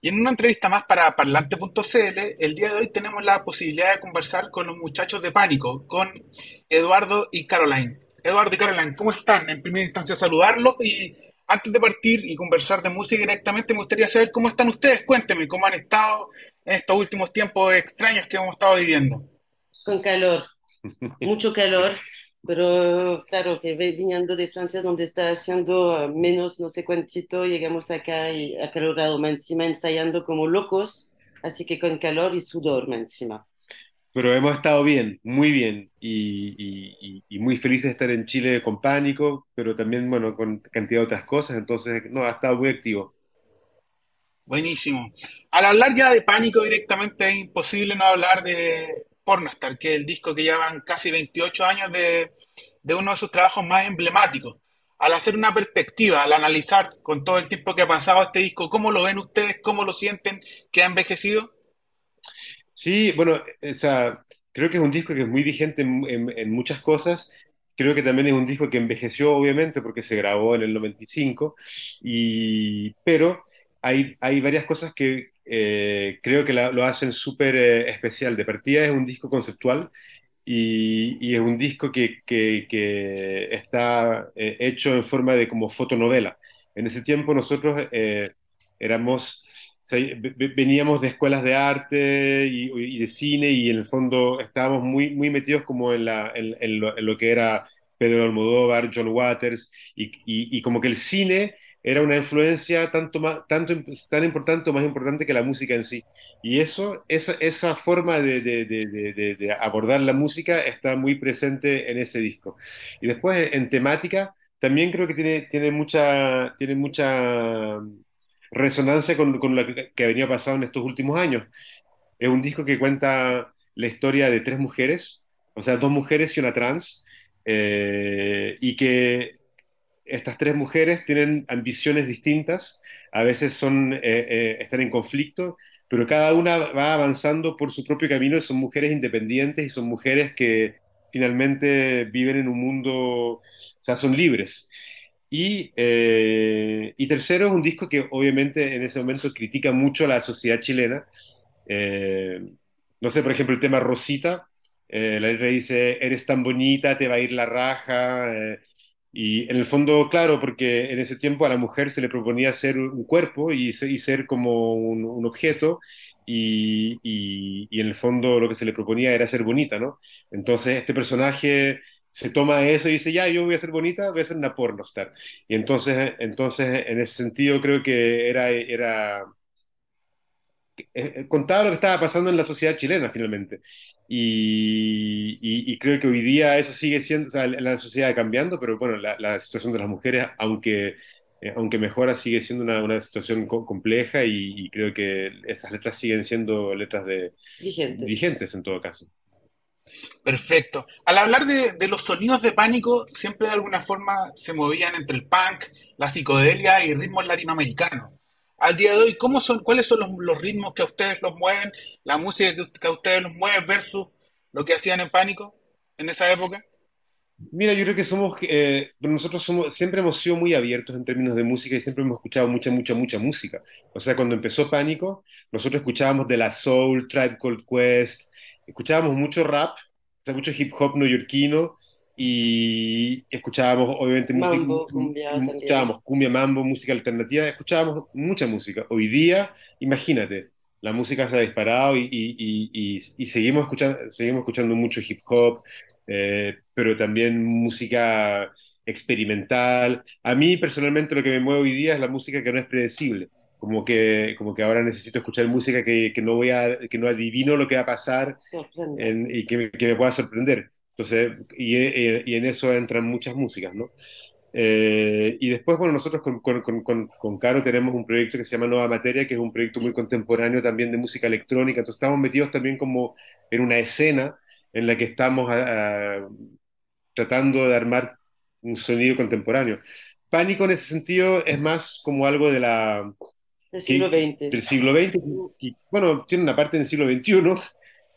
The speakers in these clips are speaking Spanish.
Y en una entrevista más para Parlante.cl, el día de hoy tenemos la posibilidad de conversar con los muchachos de Pánico, con Eduardo y Caroline. Eduardo y Caroline, ¿cómo están? En primera instancia saludarlos y antes de partir y conversar de música directamente, me gustaría saber cómo están ustedes. Cuéntenme cómo han estado en estos últimos tiempos extraños que hemos estado viviendo. Con calor, mucho calor, pero claro que viniendo de Francia donde está haciendo menos no sé cuántito, llegamos acá y acalorado más encima ensayando como locos, así que con calor y sudor más encima. Pero hemos estado bien, muy bien, y muy felices de estar en Chile con Pánico, pero también, bueno, con cantidad de otras cosas, entonces, no, ha estado muy activo. Buenísimo. Al hablar ya de Pánico directamente es imposible no hablar de Pornostar, que es el disco que llevan casi 28 años de uno de sus trabajos más emblemáticos. Al hacer una perspectiva, al analizar con todo el tiempo que ha pasado este disco, ¿cómo lo ven ustedes? ¿Cómo lo sienten que ha envejecido? Sí, bueno, o sea, creo que es un disco que es muy vigente en muchas cosas. Creo que también es un disco que envejeció, obviamente, porque se grabó en el 95, pero hay varias cosas que creo que lo hacen súper especial. De partida es un disco conceptual y es un disco que está hecho en forma de como fotonovela. En ese tiempo nosotros éramos, veníamos de escuelas de arte y de cine y en el fondo estábamos muy metidos como en lo que era Pedro Almodóvar, John Waters y como que el cine era una influencia tan importante o más importante que la música en sí. Y esa forma de abordar la música está muy presente en ese disco. Y después en temática, también creo que tiene mucha resonancia con lo que ha venido pasando en estos últimos años. Es un disco que cuenta la historia de tres mujeres, o sea, dos mujeres y una trans, y que estas tres mujeres tienen ambiciones distintas, a veces están en conflicto, pero cada una va avanzando por su propio camino y son mujeres independientes y son mujeres que finalmente viven en un mundo, o sea, son libres. Y tercero, es un disco que obviamente en ese momento critica mucho a la sociedad chilena. Eh, no sé, por ejemplo, el tema Rosita, la letra dice, eres tan bonita, te va a ir la raja. Y en el fondo, claro, porque en ese tiempo a la mujer se le proponía ser un cuerpo y ser como un objeto, y en el fondo lo que se le proponía era ser bonita, ¿no? Entonces este personaje se toma eso y dice, ya, yo voy a ser bonita, voy a ser una pornostar. Y entonces en ese sentido creo que contaba lo que estaba pasando en la sociedad chilena finalmente. Y creo que hoy día eso sigue siendo, o sea, la sociedad cambiando, pero bueno, la situación de las mujeres, aunque mejora, sigue siendo una situación compleja y creo que esas letras siguen siendo letras Vigentes. vigentes en todo caso. Perfecto. Al hablar de los sonidos de Pánico, siempre de alguna forma se movían entre el punk, la psicodelia y ritmos latinoamericanos. Al día de hoy, cuáles son los ritmos que a ustedes los mueven, la música que a ustedes los mueve versus lo que hacían en Pánico en esa época? Mira, yo creo que nosotros siempre hemos sido muy abiertos en términos de música y siempre hemos escuchado mucha música. O sea, cuando empezó Pánico, nosotros escuchábamos de la Soul, Tribe Called Quest, escuchábamos mucho rap, o sea, mucho hip hop neoyorquino y escuchábamos obviamente Mambo, cumbia también. escuchábamos cumbia, mambo, música alternativa, escuchábamos mucha música. Hoy día, imagínate, la música se ha disparado y seguimos escuchando mucho hip hop, pero también música experimental. A mí personalmente lo que me mueve hoy día es la música que no es predecible, como que ahora necesito escuchar música que no adivino lo que va a pasar Sorprende. y que me pueda sorprender. Entonces, y en eso entran muchas músicas, ¿no? Y después, bueno, nosotros con Caro tenemos un proyecto que se llama Nueva Materia, que es un proyecto muy contemporáneo también de música electrónica. Entonces estamos metidos también como en una escena en la que estamos tratando de armar un sonido contemporáneo. Pánico en ese sentido es más como algo Del siglo XX. del siglo XX, y bueno, tiene una parte del siglo XXI,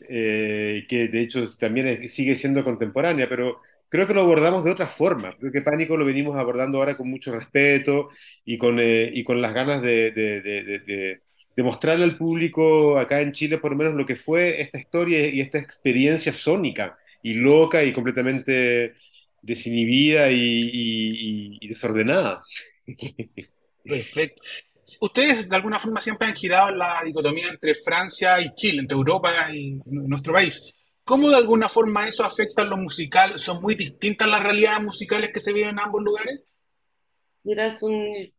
que de hecho también sigue siendo contemporánea, pero creo que lo abordamos de otra forma. Creo que Pánico lo venimos abordando ahora con mucho respeto y con las ganas mostrarle al público acá en Chile por lo menos lo que fue esta historia y esta experiencia sónica y loca y completamente desinhibida y desordenada. Perfecto. Ustedes de alguna forma siempre han girado en la dicotomía entre Francia y Chile, entre Europa y nuestro país. ¿Cómo de alguna forma eso afecta a lo musical? ¿Son muy distintas las realidades musicales que se viven en ambos lugares? Mira,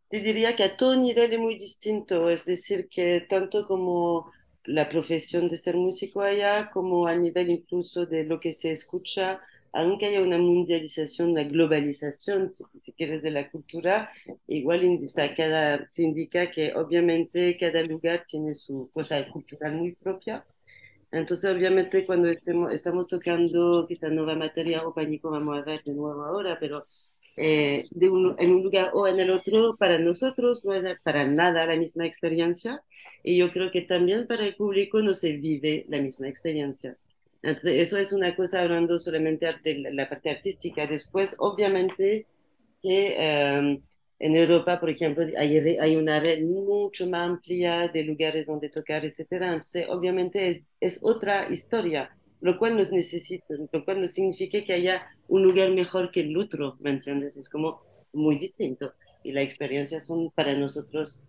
te diría que a todo nivel es muy distinto, es decir, que tanto como la profesión de ser músico allá, como a nivel incluso de lo que se escucha, aunque haya una mundialización, una globalización, si quieres, de la cultura, igual o sea, se indica que obviamente cada lugar tiene su cosa cultural muy propia. Entonces, obviamente, cuando estamos tocando quizá Nueva Materia o Pánico, vamos a ver de nuevo ahora, pero en un lugar o en el otro, para nosotros no es para nada la misma experiencia. Y yo creo que también para el público no se vive la misma experiencia. Entonces, eso es una cosa hablando solamente de la parte artística. Después, obviamente, que en Europa, por ejemplo, hay una red mucho más amplia de lugares donde tocar, etcétera. Entonces, obviamente es otra historia, lo cual nos necesita, lo cual no significa que haya un lugar mejor que el otro, ¿me entiendes? Es como muy distinto y las experiencias son para nosotros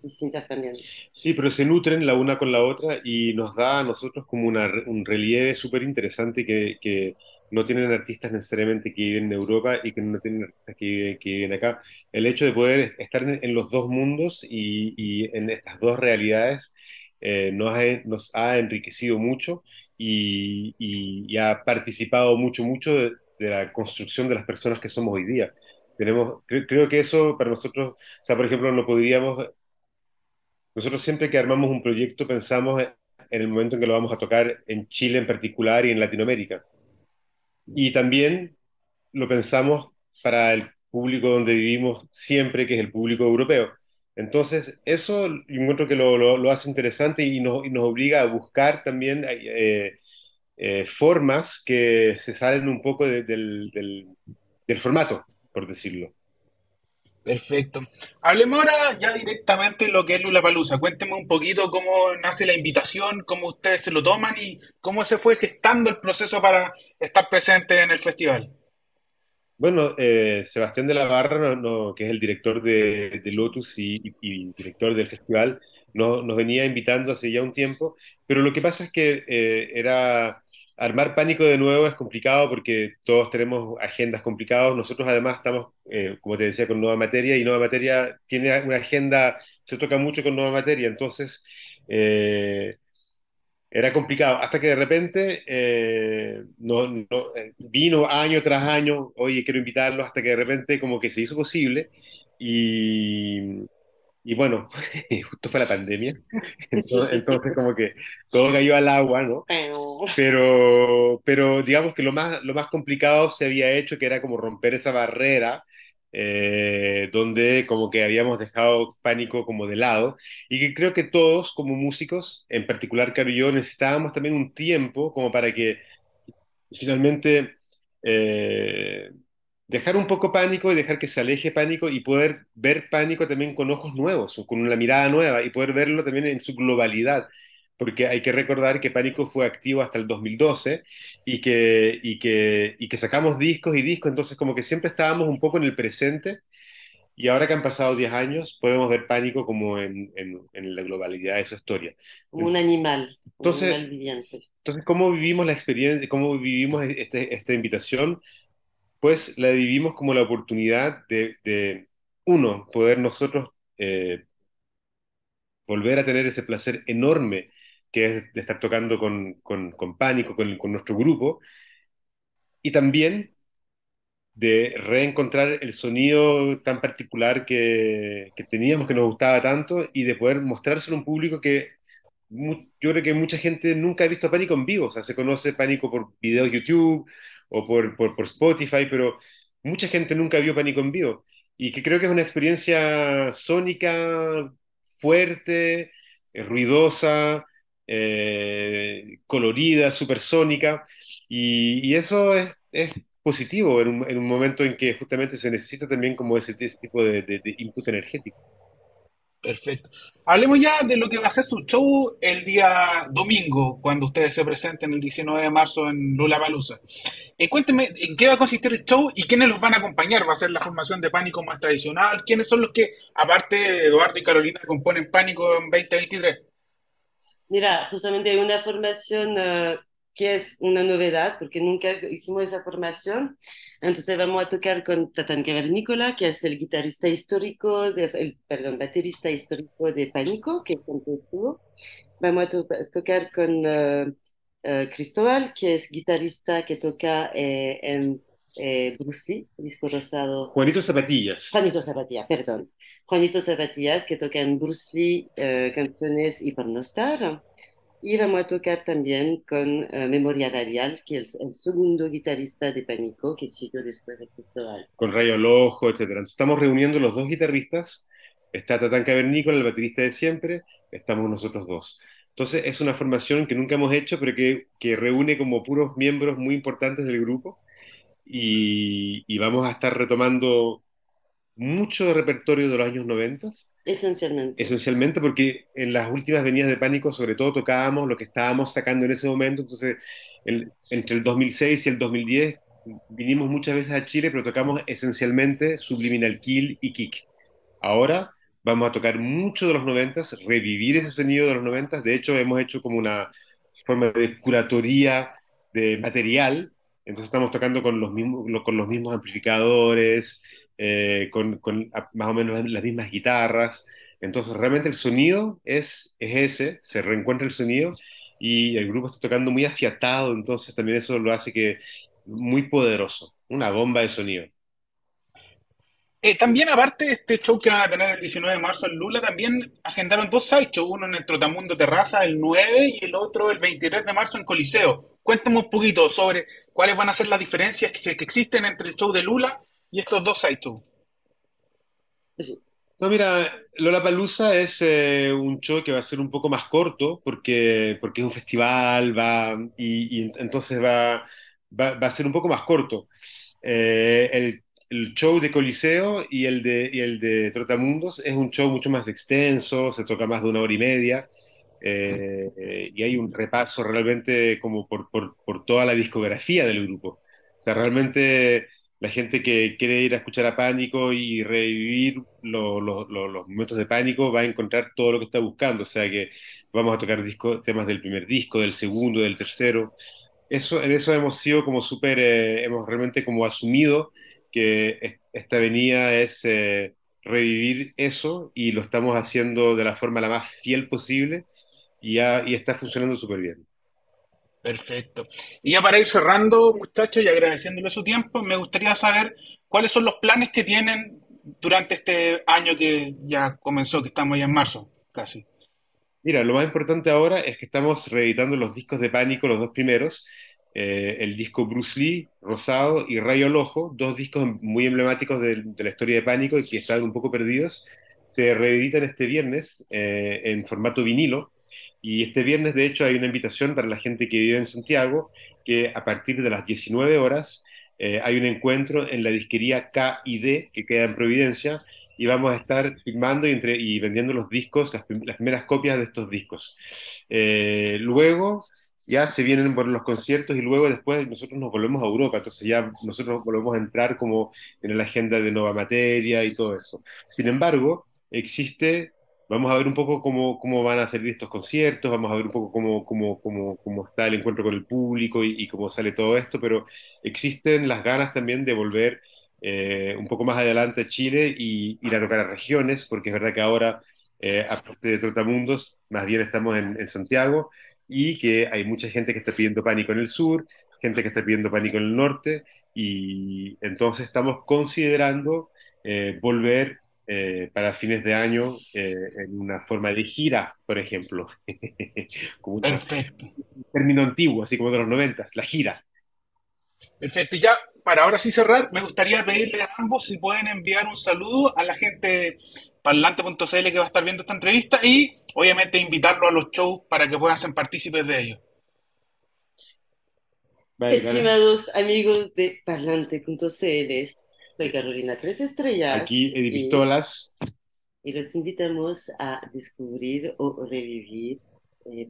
distintas también. Sí, pero se nutren la una con la otra y nos da a nosotros como un relieve súper interesante que no tienen artistas necesariamente que viven en Europa y que no tienen artistas que viven acá. El hecho de poder estar en los dos mundos y en estas dos realidades nos ha enriquecido mucho y ha participado mucho, mucho de la construcción de las personas que somos hoy día. Creo que eso para nosotros, o sea, por ejemplo, no podríamos nosotros siempre que armamos un proyecto pensamos en el momento en que lo vamos a tocar en Chile en particular y en Latinoamérica. Y también lo pensamos para el público donde vivimos siempre, que es el público europeo. Entonces, eso yo encuentro que lo hace interesante y nos obliga a buscar también formas que se salen un poco del formato, por decirlo. Perfecto. Hablemos ahora ya directamente de lo que es Lollapalooza. Cuénteme un poquito cómo nace la invitación, cómo ustedes se lo toman y cómo se fue gestando el proceso para estar presente en el festival. Bueno, Sebastián de la Barra, que es el director de Lotus y director del festival, nos venía invitando hace ya un tiempo, pero lo que pasa es que era armar Pánico de nuevo es complicado porque todos tenemos agendas complicadas. Nosotros además estamos, como te decía, con Nueva Materia y Nueva Materia tiene una agenda, se toca mucho con Nueva Materia, entonces eh, era complicado, hasta que de repente vino año tras año, oye, quiero invitarlo, hasta que de repente como que se hizo posible y, y bueno, justo fue la pandemia, entonces como que todo cayó al agua, ¿no? Pero Pero digamos que lo más complicado se había hecho, que era como romper esa barrera, donde como que habíamos dejado Pánico como de lado, y que creo que todos como músicos, en particular Caro y yo, necesitábamos también un tiempo como para que finalmente eh, dejar un poco Pánico y dejar que se aleje Pánico y poder ver Pánico también con ojos nuevos, o con una mirada nueva y poder verlo también en su globalidad. Porque hay que recordar que Pánico fue activo hasta el 2012 y que sacamos discos y discos, entonces como que siempre estábamos un poco en el presente y ahora que han pasado 10 años podemos ver Pánico como en la globalidad de su historia. como un Entonces, animal viviente. entonces, ¿cómo vivimos la experiencia, cómo vivimos esta invitación? Pues la vivimos como la oportunidad uno, poder nosotros volver a tener ese placer enorme que es de estar tocando con Pánico, con nuestro grupo, y también de reencontrar el sonido tan particular que teníamos, que nos gustaba tanto, y de poder mostrárselo a un público que yo creo que mucha gente nunca ha visto a Pánico en vivo, o sea, se conoce Pánico por videos YouTube o por Spotify, pero mucha gente nunca vio Pánico en vivo, y que creo que es una experiencia sónica, fuerte, ruidosa, colorida, supersónica, y eso es positivo en un momento en que justamente se necesita también como ese tipo de input energético. Perfecto. Hablemos ya de lo que va a ser su show el día domingo, cuando ustedes se presenten el 19 de marzo en Lollapalooza. Cuéntenme en qué va a consistir el show y quiénes los van a acompañar. ¿Va a ser la formación de Pánico más tradicional? ¿Quiénes son los que, aparte de Eduardo y Carolina, componen Pánico en 2023? Mira, justamente hay una formación que es una novedad, porque nunca hicimos esa formación. Entonces vamos a tocar con Tatán Cavernícola, que es el guitarrista histórico, perdón, baterista histórico de Pánico, que siempre estuvo. Vamos a tocar con Cristóbal, que es guitarrista que toca en Bruce Lee, Disco Rosado. Juanito Zapatillas. Juanito Zapatilla, perdón. Juanito Zapatillas, que toca en Bruce Lee canciones y pornostar. Y vamos a tocar también con Memoria Radial, que es el segundo guitarrista de Pánico, que siguió después de Cristóbal. Con Rayo al Ojo, etcétera. Entonces, estamos reuniendo los dos guitarristas, está Tatán Cavernícola, el baterista de siempre, estamos nosotros dos. Entonces es una formación que nunca hemos hecho, pero que reúne como puros miembros muy importantes del grupo y vamos a estar retomando mucho repertorio de los años 90, Esencialmente. esencialmente porque en las últimas venidas de Pánico sobre todo tocábamos lo que estábamos sacando en ese momento, entonces entre el 2006 y el 2010 vinimos muchas veces a Chile, pero tocamos esencialmente Subliminal Kill y Kick. Ahora vamos a tocar mucho de los 90, revivir ese sonido de los 90. De hecho, hemos hecho como una forma de curatoría de material. Entonces estamos tocando con los mismos amplificadores, más o menos las mismas guitarras. Entonces realmente el sonido es ese, se reencuentra el sonido y el grupo está tocando muy afiatado, entonces también eso lo hace que muy poderoso, una bomba de sonido. También, aparte de este show que van a tener el 19 de marzo en Lula, también agendaron dos sideshows, uno en el Trotamundo Terraza el 9 y el otro el 23 de marzo en Coliseo. Cuéntame un poquito sobre cuáles van a ser las diferencias que existen entre el show de Lula y estos dos sideshows. Sí. No, mira, Lollapalooza es un show que va a ser un poco más corto porque es un festival, y entonces va a ser un poco más corto. El show de Coliseo y el de Trotamundos es un show mucho más extenso, se toca más de una hora y media, y hay un repaso realmente como por toda la discografía del grupo. O sea, realmente la gente que quiere ir a escuchar a Pánico y revivir los momentos de Pánico va a encontrar todo lo que está buscando. O sea que vamos a tocar temas del primer disco, del segundo, del tercero. En eso hemos sido como súper, hemos realmente como asumido que esta avenida es revivir eso y lo estamos haciendo de la forma la más fiel posible y está funcionando súper bien. Perfecto. Y ya para ir cerrando, muchachos, y agradeciéndole su tiempo, me gustaría saber cuáles son los planes que tienen durante este año que ya comenzó, que estamos ya en marzo, casi. Mira, lo más importante ahora es que estamos reeditando los discos de Pánico, los dos primeros, el disco Bruce Lee, Rosado y Rayo al Ojo, dos discos muy emblemáticos de la historia de Pánico y que estaban un poco perdidos. Se reeditan este viernes en formato vinilo y este viernes de hecho hay una invitación para la gente que vive en Santiago que a partir de las 19 horas hay un encuentro en la disquería K&D que queda en Providencia y vamos a estar filmando y vendiendo los discos, las primeras copias de estos discos. Luego ya se vienen por los conciertos y luego después nosotros nos volvemos a Europa, entonces ya nosotros volvemos a entrar como en la agenda de Nueva Materia y todo eso. Sin embargo, vamos a ver un poco cómo van a salir estos conciertos, vamos a ver un poco cómo está el encuentro con el público y cómo sale todo esto, pero existen las ganas también de volver un poco más adelante a Chile y ir a tocar a regiones, porque es verdad que ahora, aparte de Trotamundos, más bien estamos en Santiago y que hay mucha gente que está pidiendo pánico en el sur, gente que está pidiendo pánico en el norte, y entonces estamos considerando volver para fines de año en una forma de gira, por ejemplo, como Perfecto. un término antiguo, así como de los 90, la gira. Perfecto. Y ya, para ahora sí cerrar, me gustaría pedirle a ambos si pueden enviar un saludo a la gente de parlante.cl que va a estar viendo esta entrevista y obviamente invitarlo a los shows para que puedan ser partícipes de ellos. Vale, Carlos. Estimados amigos de Parlante.cl, soy Carolina Tres Aquí Estrellas Eddie y Pistolas. y los invitamos a descubrir o revivir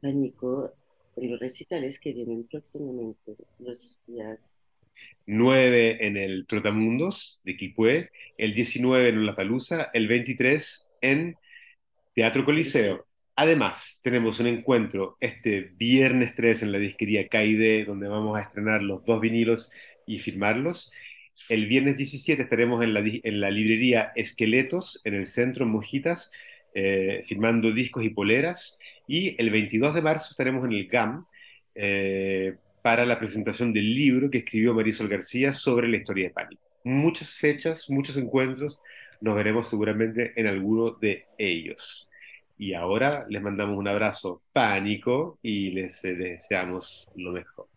Pánico en los recitales que vienen próximamente, los días 9 en el Trotamundos de Quilpué, el 19 en Lollapalooza, el 23 en Teatro Coliseo. Coliseo. Además, tenemos un encuentro este viernes 3 en la disquería KID, donde vamos a estrenar los dos vinilos y firmarlos. El viernes 17 estaremos en la librería Esqueletos, en el centro, en Mojitas, firmando discos y poleras. Y el 22 de marzo estaremos en el GAM para la presentación del libro que escribió Marisol García sobre la historia de Pánico. Muchas fechas, muchos encuentros. Nos veremos seguramente en alguno de ellos. Y ahora les mandamos un abrazo pánico y les deseamos lo mejor.